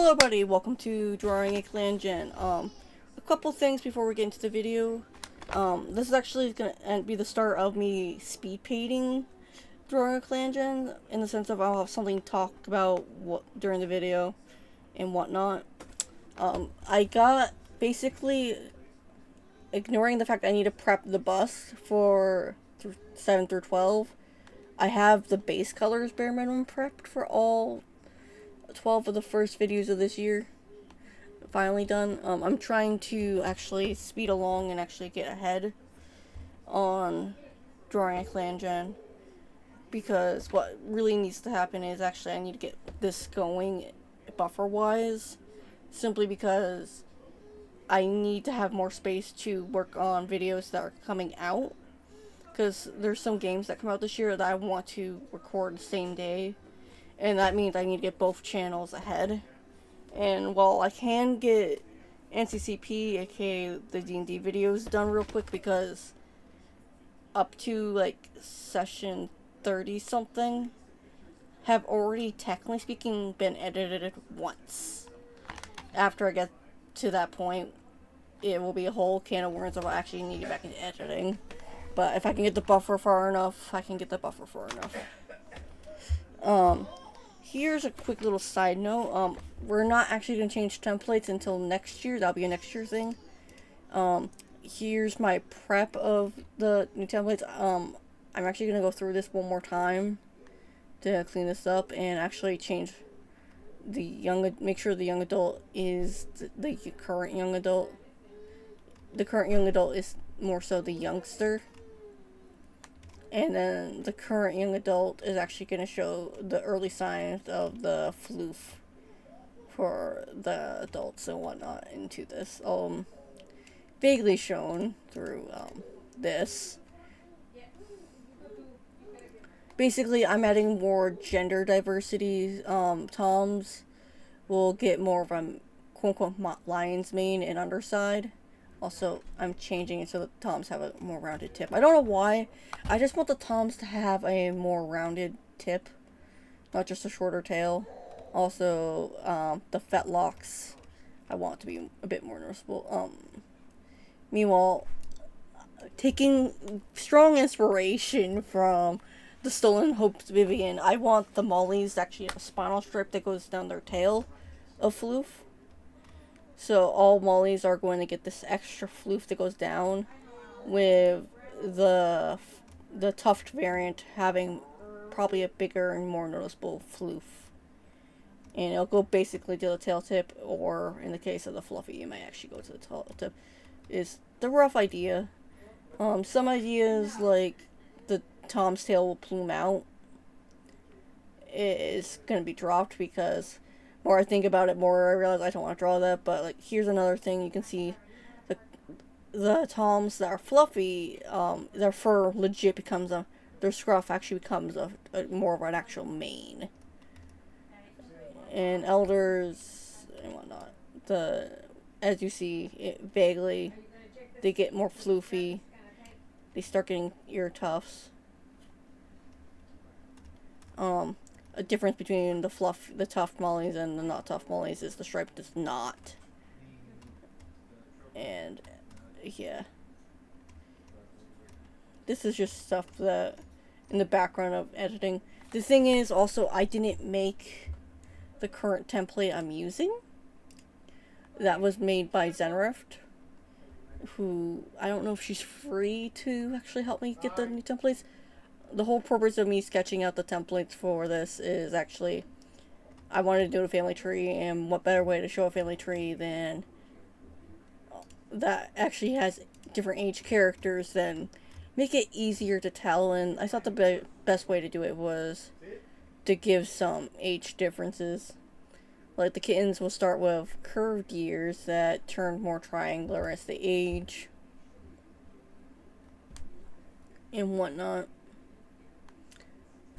Hello buddy, welcome to Drawing a Clangen. A couple things before we get into the video. This is actually gonna be the start of me speed painting Drawing a Clangen, in the sense of I'll have something to talk about during the video and whatnot. I got, basically, ignoring the fact I need to prep the bus for 7 through 12, I have the base colors bare minimum prepped for all 12 of the first videos of this year finally done. I'm trying to actually speed along and actually get ahead on Drawing a Clangen, because what really needs to happen is actually I need to get this going buffer wise, simply because I need to have more space to work on videos that are coming out, because there's some games that come out this year that I want to record the same day. And that means I need to get both channels ahead. And while I can get NCCP, aka the D&D videos, done real quick, because up to like session 30 something have already, technically speaking, been edited once. After I get to that point, it will be a whole can of worms if I actually need to get back into editing. But if I can get the buffer far enough, I can get the buffer far enough. Here's a quick little side note. We're not actually going to change templates until next year. That'll be a next year thing. Here's my prep of the new templates. I'm actually going to go through this one more time to clean this up and actually change the make sure the young adult is the current young adult. The current young adult is more so the youngster. And then the current young adult is actually going to show the early signs of the floof for the adults and whatnot into this. Vaguely shown through this. Basically, I'm adding more gender diversity. Toms will get more of a quote-unquote lion's mane and underside. Also, I'm changing it so that toms have a more rounded tip. I don't know why. I just want the toms to have a more rounded tip, not just a shorter tail. Also, the fetlocks, I want to be a bit more noticeable. Meanwhile, taking strong inspiration from the Stolen Hopes Vivian, I want the mollies to actually have a spinal strip that goes down their tail of floof. So all mollies are going to get this extra floof that goes down, with the tuft variant having probably a bigger and more noticeable floof. And it'll go basically to the tail tip, or in the case of the fluffy, it might actually go to the tail tip. Is the rough idea. Some ideas, like the tom's tail will plume out, is going to be dropped, because more I think about it, more I realize I don't want to draw that. But like, here's another thing you can see: the toms that are fluffy, their fur legit becomes their scruff actually becomes a more of an actual mane. And elders and whatnot, as you see, vaguely, they get more floofy. They start getting ear tufts. A difference between the tuft mollies and the not tuft mollies is the stripe does not. And yeah, this is just stuff that in the background of editing. The thing is, also, I didn't make the current template I'm using. That was made by Zenrift, who I don't know if she's free to actually help me get the new templates. The whole purpose of me sketching out the templates for this is actually, I wanted to do a family tree, and what better way to show a family tree than that actually has different age characters than make it easier to tell. And I thought the best way to do it was to give some age differences. Like, the kittens will start with curved ears that turn more triangular as they age and whatnot.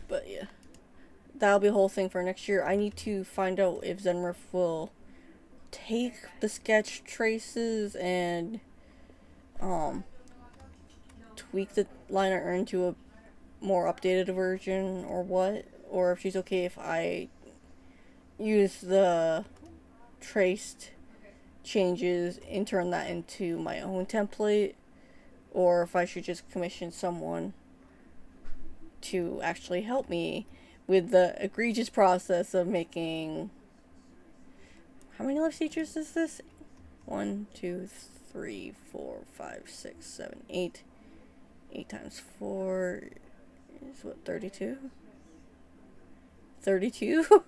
But yeah, that'll be a whole thing for next year. I need to find out if Zenriff will take the sketch traces and tweak the liner into a more updated version, or what, or if she's okay if I use the traced changes and turn that into my own template, or if I should just commission someone to actually help me with the egregious process of making... How many left features is this? 1, 2, 3, 4, 5, 6, 7, 8. 8 times 4 is what, 32? 32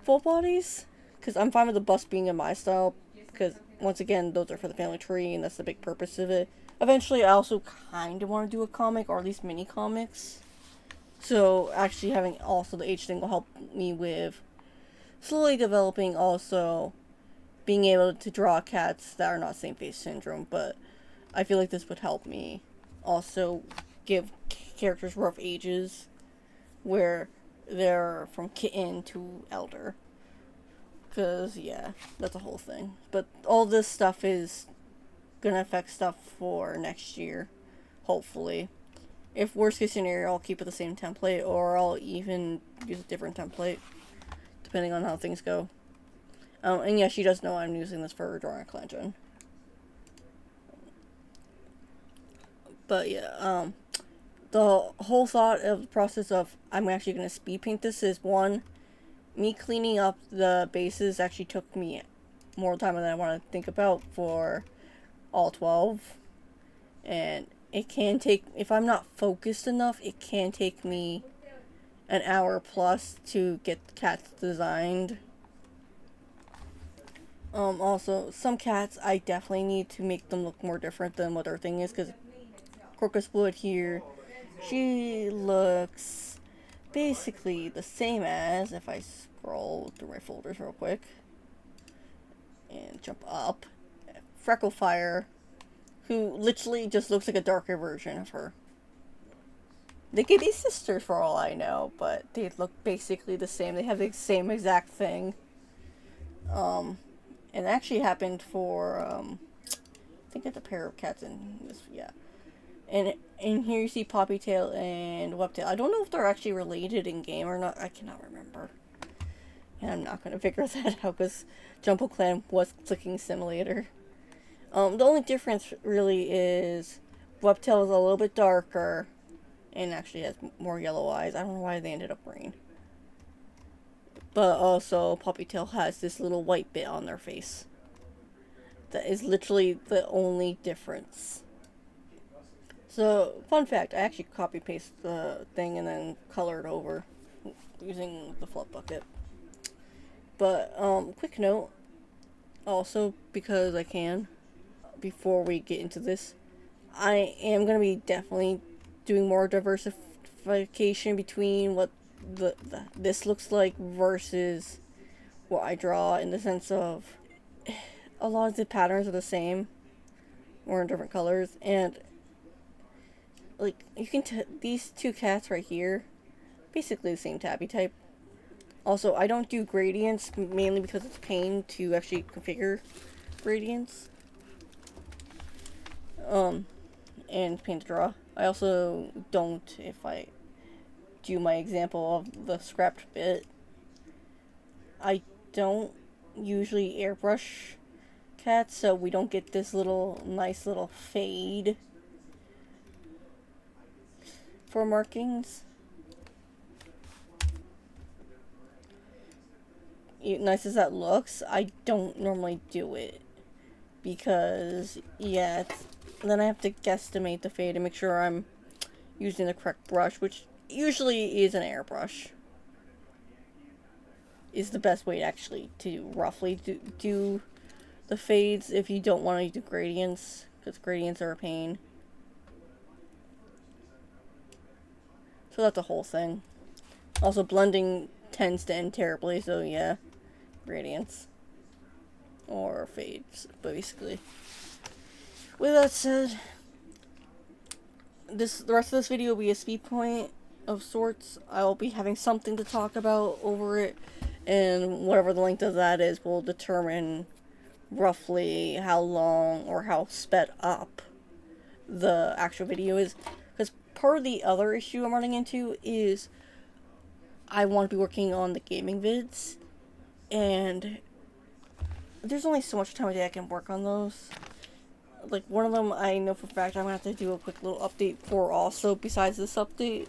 full bodies? Because I'm fine with the bust being in my style, because once again, those are for the family tree, and that's the big purpose of it. Eventually, I also kind of want to do a comic, or at least mini comics. So, actually having also the H thing will help me with slowly developing also being able to draw cats that are not same face syndrome, but I feel like this would help me also give characters rough ages where they're from kitten to elder. Because, yeah, that's a whole thing. But all this stuff is gonna affect stuff for next year, hopefully. If worst case scenario, I'll keep it the same template, or I'll even use a different template, depending on how things go. And yeah, she does know I'm using this for drawing a Clangen. But yeah, the whole thought of the process of I'm actually going to speed paint this is, one, me cleaning up the bases actually took me more time than I want to think about for all 12. And it can take, if I'm not focused enough, it can take me an hour plus to get the cats designed. Also, some cats, I definitely need to make them look more different than what their thing is, because Crocuswood here, she looks basically the same as, if I scroll through my folders real quick, and jump up, Frecklefire, who literally just looks like a darker version of her. They could be sisters for all I know, but they look basically the same. They have the same exact thing. And it actually happened for, I think it's a pair of cats in this, yeah. And in here you see Poppytail and Webtail. I don't know if they're actually related in game or not. I cannot remember. And I'm not going to figure that out because Jumbo Clan was clicking simulator. The only difference really is Webtail is a little bit darker and actually has more yellow eyes. I don't know why they ended up green. But also, Poppytail has this little white bit on their face. That is literally the only difference. So, fun fact, I actually copy-pasted the thing and then colored over using the fluff bucket. But, quick note, also, because I can, before we get into this, I am going to be definitely doing more diversification between what this looks like versus what I draw, in the sense of a lot of the patterns are the same or in different colors, and like you can these two cats right here, basically the same tabby type. Also, I don't do gradients mainly because it's a pain to actually configure gradients, and pain to draw. I also don't, if I do my example of the scrapped bit, I don't usually airbrush cats, so we don't get this little nice little fade for markings. Nice as that looks, I don't normally do it because, yeah, then I have to guesstimate the fade and make sure I'm using the correct brush, which usually is an airbrush. Is the best way actually to roughly do the fades if you don't want to do gradients, because gradients are a pain. So that's a whole thing. Also, blending tends to end terribly, so yeah, gradients or fades, basically. With that said, the rest of this video will be a speed point of sorts. I'll be having something to talk about over it, and whatever the length of that is will determine roughly how long or how sped up the actual video is. Because part of the other issue I'm running into is I want to be working on the gaming vids, and there's only so much time a day I can work on those. Like, one of them I know for a fact I'm gonna have to do a quick little update for also, besides this update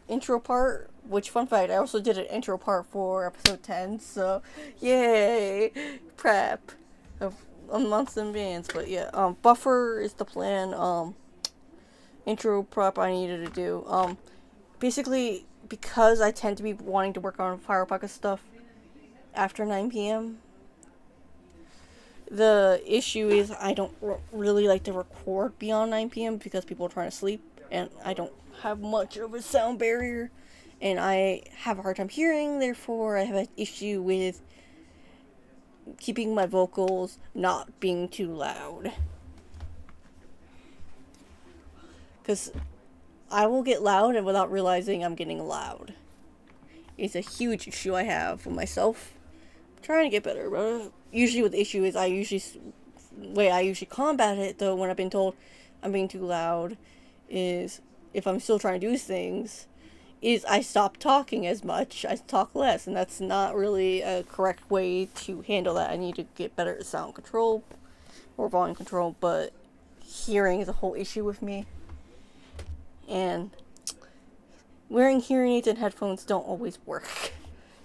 intro part, which, fun fact, I also did an intro part for episode 10, so yay, prep of months in advance. But yeah, buffer is the plan. Intro prep I needed to do. Basically, because I tend to be wanting to work on Fire Pocket stuff after 9 p.m., the issue is I don't really like to record beyond 9 p.m. because people are trying to sleep, and I don't have much of a sound barrier, and I have a hard time hearing, therefore I have an issue with keeping my vocals not being too loud. Because I will get loud and without realizing I'm getting loud. It's a huge issue I have for myself. I'm trying to get better, but usually what the issue is, way I usually combat it, though, when I've been told I'm being too loud, is if I'm still trying to do things, is I stop talking as much, I talk less, and that's not really a correct way to handle that. I need to get better at sound control or volume control, but hearing is a whole issue with me. And wearing hearing aids and headphones don't always work.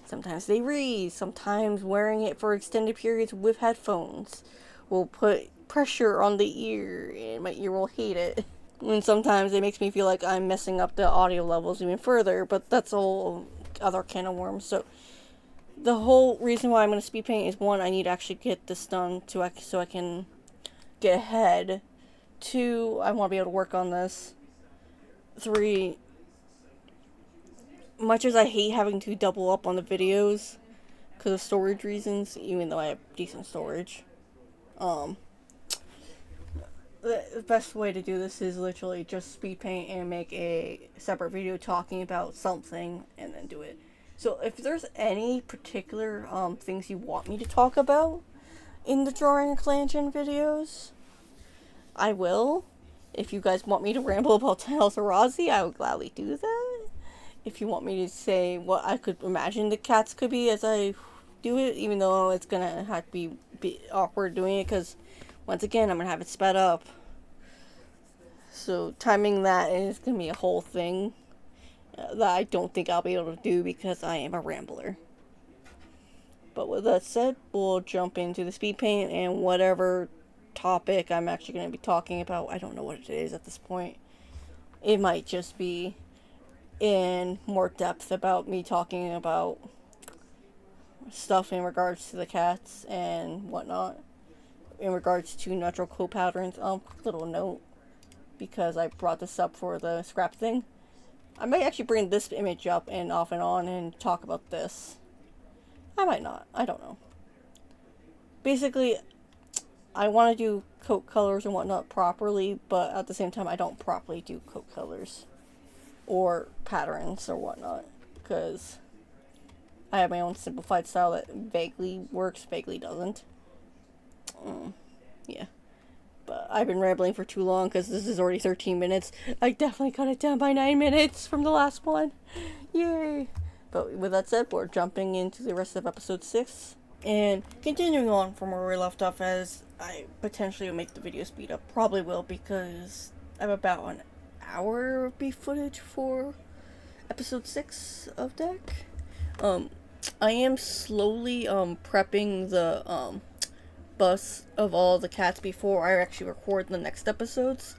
Sometimes they read, sometimes wearing it for extended periods with headphones will put pressure on the ear, and my ear will hate it. And sometimes it makes me feel like I'm messing up the audio levels even further, but that's a whole other can of worms. So the whole reason why I'm going to speed paint is, one, I need to actually get this done so I can get ahead. 2, I want to be able to work on this. 3, much as I hate having to double up on the videos because of storage reasons, even though I have decent storage, the best way to do this is literally just speed paint and make a separate video talking about something and then do it. So if there's any particular things you want me to talk about in the drawing and Clangen videos, I will. If you guys want me to ramble about Tales of Rhazie, I would gladly do that. If you want me to say what I could imagine the cats could be as I do it, even though it's gonna have to be awkward doing it, because once again, I'm gonna have it sped up. So timing that is gonna be a whole thing that I don't think I'll be able to do because I am a rambler. But with that said, we'll jump into the speed paint and whatever topic I'm actually going to be talking about. I don't know what it is at this point. It might just be in more depth about me talking about stuff in regards to the cats and whatnot, in regards to natural coat patterns. Little note, because I brought this up for the scrap thing, I might actually bring this image up and off and on and talk about this. I might not, I don't know. Basically, I want to do coat colors and whatnot properly, but at the same time, I don't properly do coat colors or patterns or whatnot, because I have my own simplified style that vaguely works, vaguely doesn't. Yeah. But I've been rambling for too long because this is already 13 minutes. I definitely cut it down by 9 minutes from the last one. Yay! But with that said, we're jumping into the rest of episode 6. And continuing on from where we left off, as I potentially will make the video speed up. Probably will, because I have about an hour of beef footage for episode 6 of Deck. I am slowly prepping the bus of all the cats before I actually record the next episodes.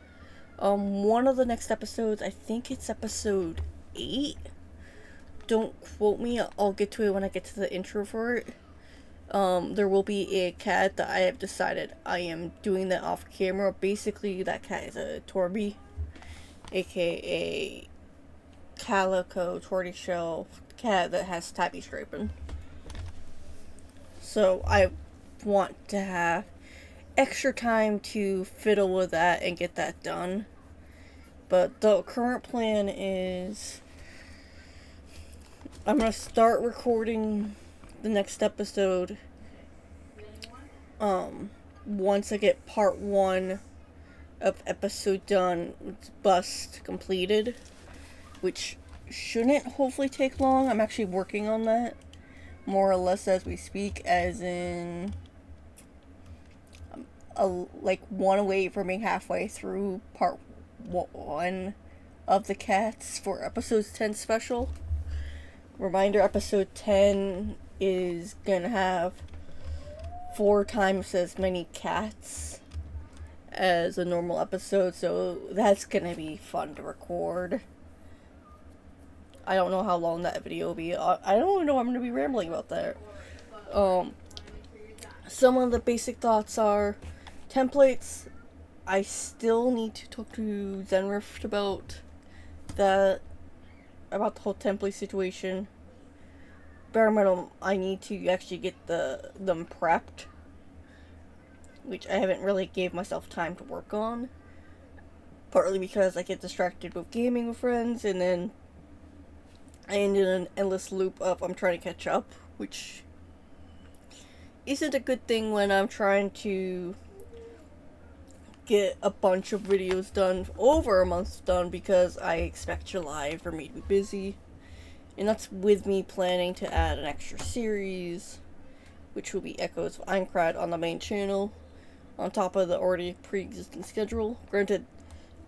One of the next episodes, I think it's episode 8. Don't quote me, I'll get to it when I get to the intro for it. There will be a cat that I have decided I am doing that off camera. Basically, that cat is a Torby, aka calico tortoiseshell cat that has tabby striping. So I want to have extra time to fiddle with that and get that done. But the current plan is I'm going to start recording the next episode once I get part 1 of episode done, bust completed, which shouldn't hopefully take long. I'm actually working on that, more or less as we speak, as in like 1 away from being halfway through part 1 of the Cats for episode 10 special. Reminder, episode 10 is gonna have 4 times as many cats as a normal episode, so that's gonna be fun to record. I don't know how long that video will be. I don't know, I'm gonna be rambling about that. Some of the basic thoughts are templates. I still need to talk to Zenrift about that, about the whole template situation. Bare minimum, I need to actually get them prepped, which I haven't really gave myself time to work on. Partly because I get distracted with gaming with friends, and then I end in an endless loop of I'm trying to catch up, which isn't a good thing when I'm trying to get a bunch of videos done, over a month done, because I expect July for me to be busy. And that's with me planning to add an extra series, which will be Echoes of Aincrad on the main channel, on top of the already pre-existing schedule. Granted,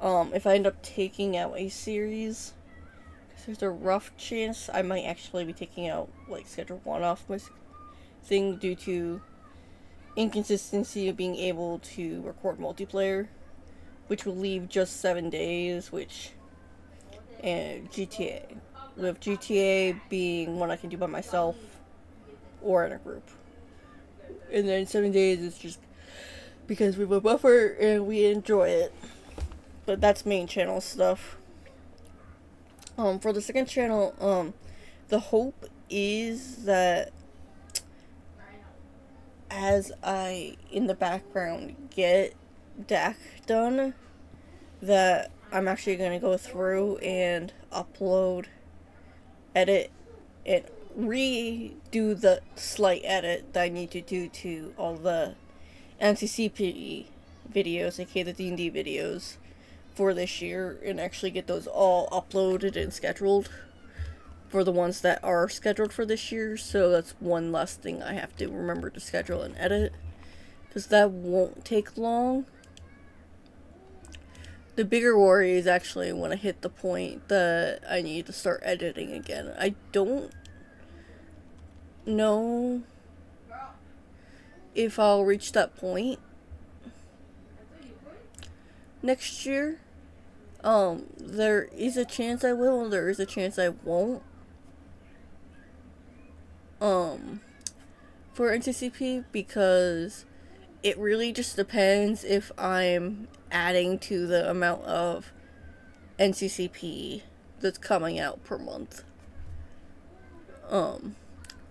if I end up taking out a series, there's a rough chance I might actually be taking out, like, schedule 1 off my thing due to inconsistency of being able to record multiplayer, which will leave just 7 days, and GTA. With GTA being one I can do by myself or in a group. And then 7 days is just because we have a buffer and we enjoy it. But that's main channel stuff. For the second channel, the hope is that as I, in the background, get DAC done, that I'm actually going to go through and upload, edit, and redo the slight edit that I need to do to all the NCCP videos, aka the D&D videos, for this year, and actually get those all uploaded and scheduled for the ones that are scheduled for this year. So that's one less thing I have to remember to schedule and edit, because that won't take long. The bigger worry is actually when I hit the point that I need to start editing again. I don't know if I'll reach that point next year. There is a chance I will, and there is a chance I won't. For NCCP, because it really just depends if I'm adding to the amount of NCCP that's coming out per month.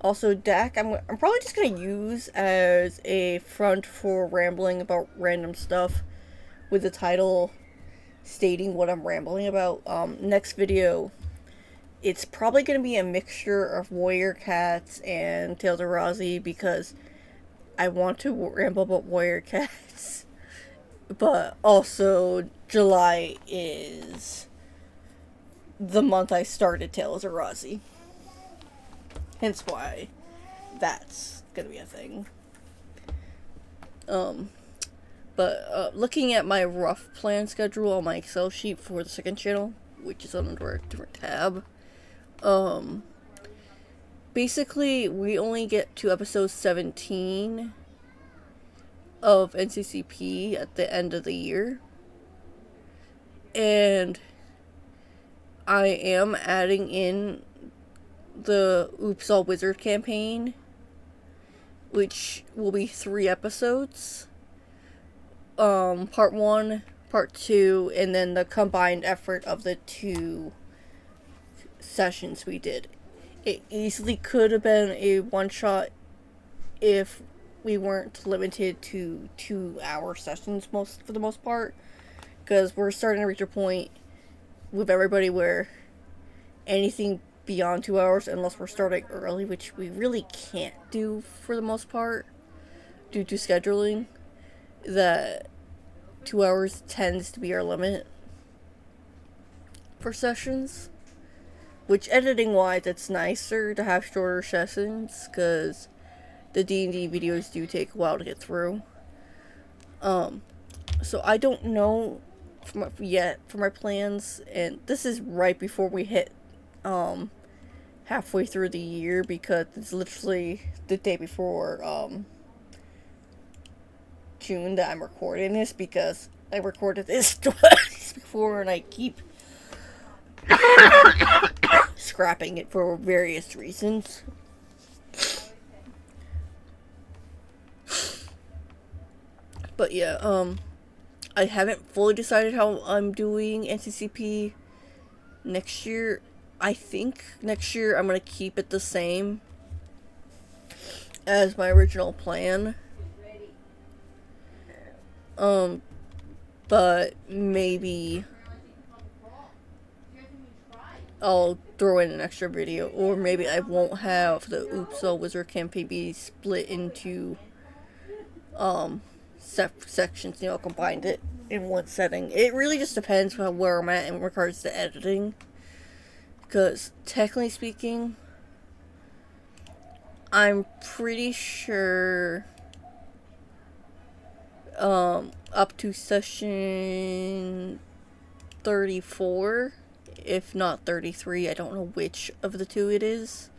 Also, DAC, I'm probably just gonna use as a front for rambling about random stuff, with the title stating what I'm rambling about. Next video, it's probably gonna be a mixture of Warrior Cats and Tales of Rhazie, because I want to ramble about Warrior Cats, but also July is the month I started Tales of Rhazie. Hence why that's gonna be a thing. But looking at my rough plan schedule on my Excel sheet for the second channel, which is under a different tab, basically we only get to episode 17 of NCCP at the end of the year, and I am adding in the Oops All Wizard campaign, which will be 3 episodes. Part 1, part 2, and then the combined effort of the 2 sessions we did. It easily could have been a one-shot if we weren't limited to 2-hour sessions for the most part, because we're starting to reach a point with everybody where anything beyond 2 hours, unless we're starting early, which we really can't do for the most part due to scheduling, that 2 hours tends to be our limit for sessions. which editing wise, it's nicer to have shorter sessions because the D&D videos do take a while to get through. So I don't know yet for my plans, and this is right before we hit halfway through the year, because it's literally the day before June that I'm recording this, because I recorded this twice before and I keep scrapping it for various reasons. But yeah, I haven't fully decided how I'm doing NCCP next year. I think next year I'm gonna keep it the same as my original plan. But maybe I'll throw in an extra video, or maybe I won't have the Oops All Wizard campaign be split into sections, you know, combined it in one setting. It really just depends on where I'm at in regards to editing, because technically speaking, I'm pretty sure up to session 34, if not 33, I don't know which of the two it is,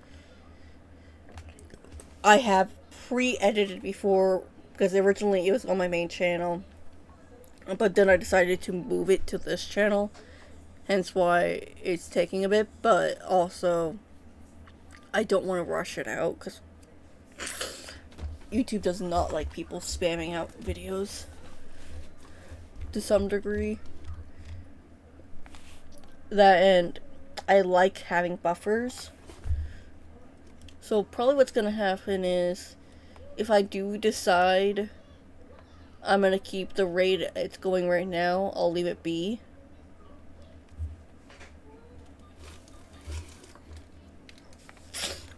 I have pre-edited before, because originally it was on my main channel, but then I decided to move it to this channel, hence why it's taking a bit. But also I don't want to rush it out, because YouTube does not like people spamming out videos to some degree. That, and I like having buffers. So probably what's gonna happen is, if I do decide I'm gonna keep the rate it's going right now, I'll leave it be.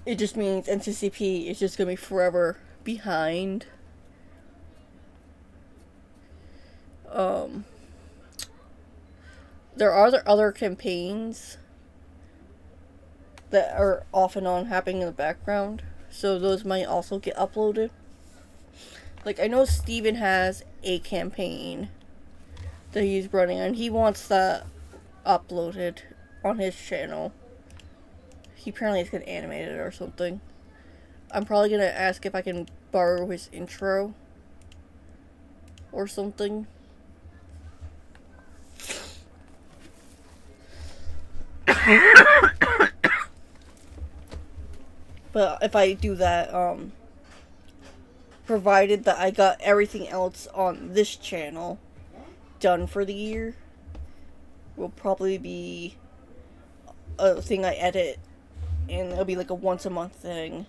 It just means NCCP is just gonna be forever behind. There are other campaigns that are off and on happening in the background, so those might also get uploaded. Like, I know Steven has a campaign that he's running, and he wants that uploaded on his channel. He apparently is gonna animate it or something. I'm probably gonna ask if I can borrow his intro or something. But if I do that, provided that I got everything else on this channel done for the year, will probably be a thing I edit, and it'll be like a once a month thing.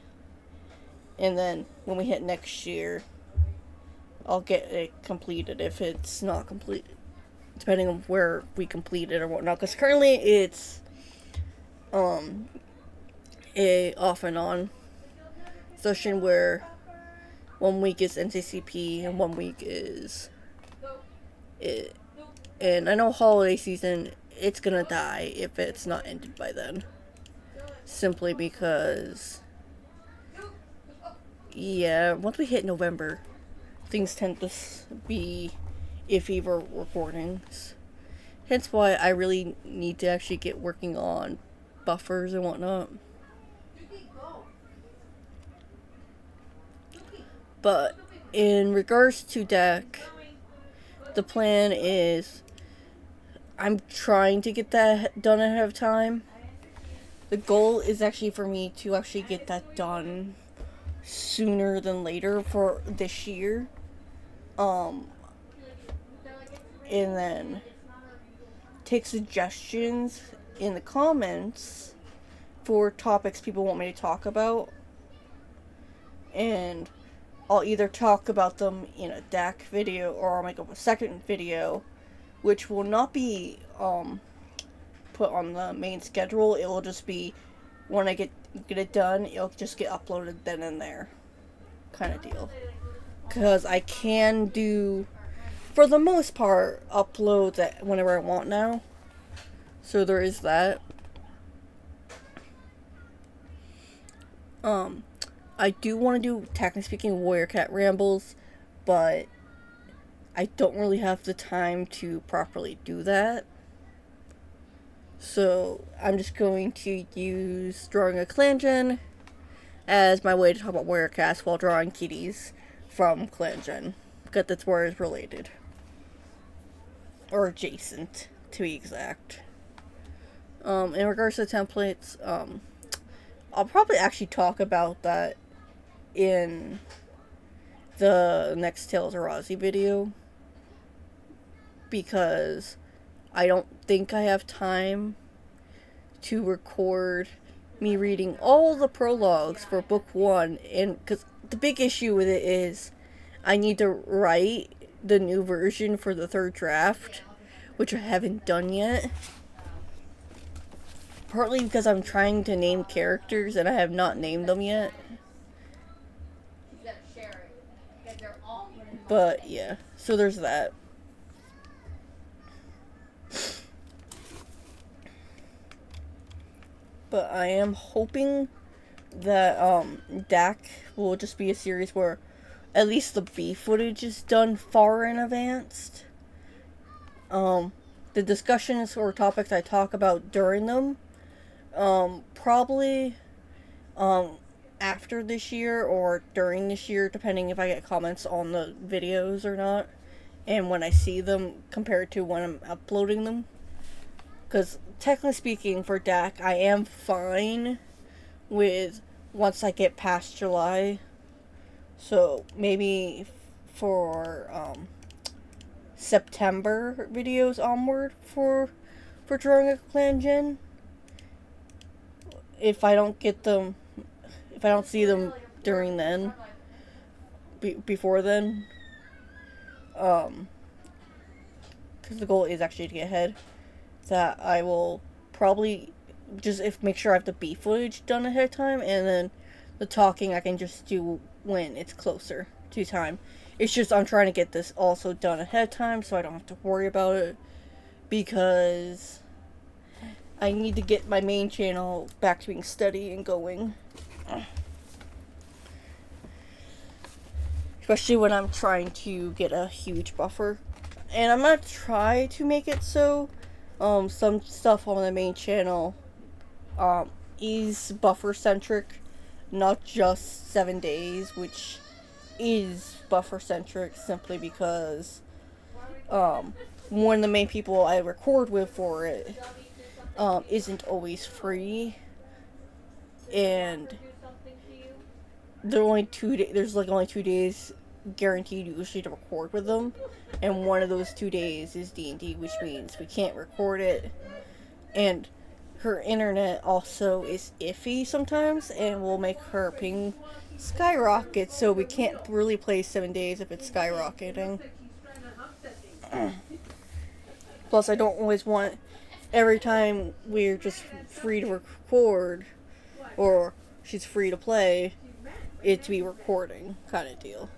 And then when we hit next year, I'll get it completed if it's not complete, depending on where we complete it or whatnot. Because currently it's a off and on session where 1 week is NCCP and 1 week is it. And I know holiday season, it's gonna die if it's not ended by then. Simply because, yeah, once we hit November, things tend to be iffy for recordings. Hence why I really need to actually get working on buffers and whatnot. But in regards to deck, the plan is, I'm trying to get that done ahead of time. The goal is actually for me to actually get that done sooner than later for this year. And then take suggestions in the comments for topics people want me to talk about, and I'll either talk about them in a deck video, or I'll make up a second video, which will not be put on the main schedule. It will just be when I get it done, it'll just get uploaded then and there, kind of deal. Because I can do, for the most part, uploads whenever I want now. So there is that. I do want to do, technically speaking, Warrior Cat Rambles, but I don't really have the time to properly do that. So I'm just going to use drawing a Clangen as my way to talk about Warrior Cats while drawing kitties from Clangen, because that's where it's related. Or adjacent, to be exact. In regards to templates, I'll probably actually talk about that in the next Tales of Rhazie video, because I don't think I have time to record me reading all the prologues for book 1, and because the big issue with it is I need to write the new version for the 3rd draft, which I haven't done yet. Partly because I'm trying to name characters and I have not named them yet. But yeah, so there's that. But I am hoping that DAC will just be a series where at least the B footage is done far in advance. The discussions or topics I talk about during them, probably after this year or during this year, depending if I get comments on the videos or not, and when I see them compared to when I'm uploading them. Because technically speaking, for DAC, I am fine with once I get past July. So maybe for September videos onward for drawing a Clangen. If I don't get them, if I don't see them during then, before then, because the goal is actually to get ahead, that I will probably just make sure I have the B footage done ahead of time, and then the talking I can just do when it's closer to time. It's just I'm trying to get this also done ahead of time so I don't have to worry about it, because I need to get my main channel back to being steady and going. Especially when I'm trying to get a huge buffer. And I'm going to try to make it so some stuff on the main channel is buffer centric, not just 7 days, which is buffer centric simply because one of the main people I record with for it isn't always free, and there's only 2 days guaranteed usually to record with them, and one of those 2 days is D&D, which means we can't record it, and her internet also is iffy sometimes and will make her ping skyrocket, so we can't really play 7 days if it's skyrocketing. Plus, I don't always want every time we're just free to record or she's free to play it to be recording kind of deal.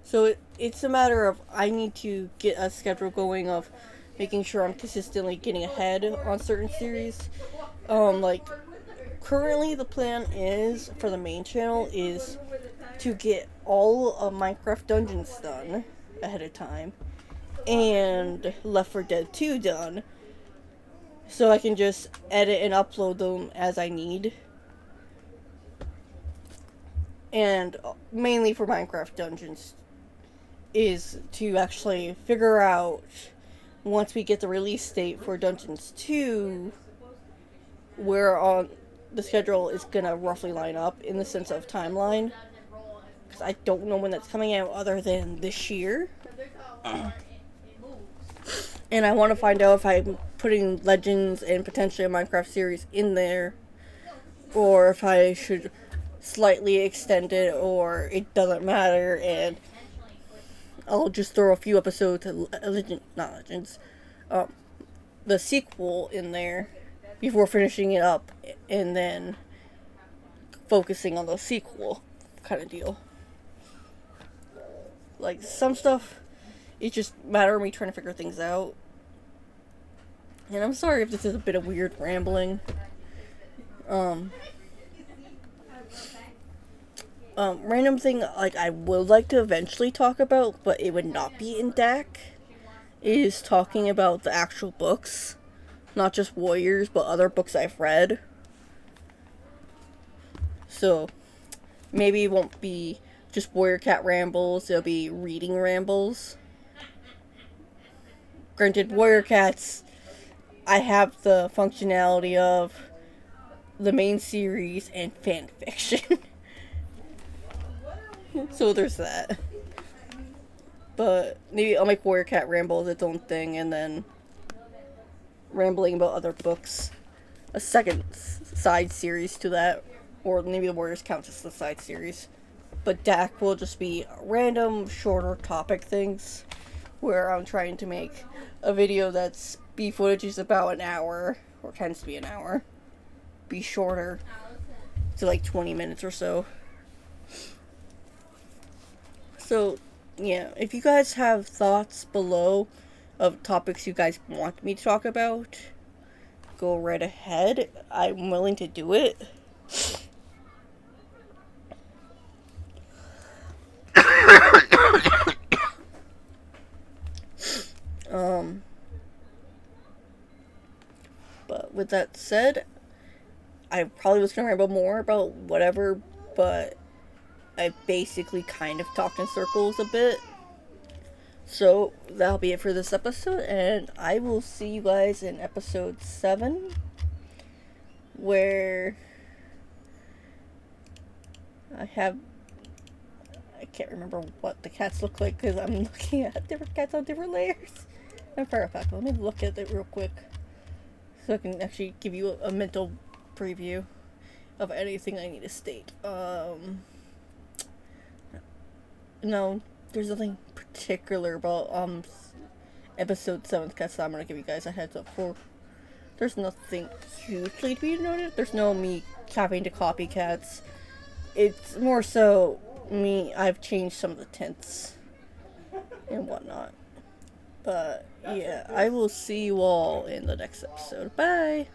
So it's a matter of I need to get a schedule going of making sure I'm consistently getting ahead on certain series. Like currently the plan is for the main channel is to get all of Minecraft Dungeons done ahead of time and Left 4 Dead 2 done, so I can just edit and upload them as I need. And mainly for Minecraft Dungeons is to actually figure out, once we get the release date for Dungeons 2, where on the schedule is gonna roughly line up in the sense of timeline, because I don't know when that's coming out other than this year. And I want to find out if I'm putting Legends and potentially a Minecraft series in there, or if I should slightly extend it, or it doesn't matter and I'll just throw a few episodes of the sequel in there before finishing it up and then focusing on the sequel kind of deal. Like, some stuff, it's just a matter of me trying to figure things out. And I'm sorry if this is a bit of weird rambling, Um, Random thing like I would like to eventually talk about, but it would not be in deck, is talking about the actual books, not just Warriors, but other books I've read. So maybe it won't be just Warrior Cat rambles, it'll be reading rambles. Granted, Warrior Cats, I have the functionality of the main series and fan fiction. So there's that. But maybe I'll make Warrior Cat Rambles its own thing, and then rambling about other books, a second side series to that, or maybe the Warriors counts as the side series. But DAC will just be random, shorter topic things, where I'm trying to make a video that's B footage is about an hour, or tends to be an hour, be shorter, to like 20 minutes or so. So, yeah, if you guys have thoughts below of topics you guys want me to talk about, go right ahead. I'm willing to do it. But with that said, I probably was gonna ramble more about whatever, but I basically kind of talked in circles a bit. So that'll be it for this episode, and I will see you guys in episode 7, where I can't remember what the cats look like because I'm looking at different cats on different layers. I'm far back. Let me look at it real quick so I can actually give you a mental preview of anything I need to state. No, there's nothing particular about episode 7's cats that I'm gonna give you guys a heads up for. There's nothing hugely to be noted. There's no me having to copy cats. It's more so me, I've changed some of the tints and whatnot. But yeah, I will see you all in the next episode. Bye!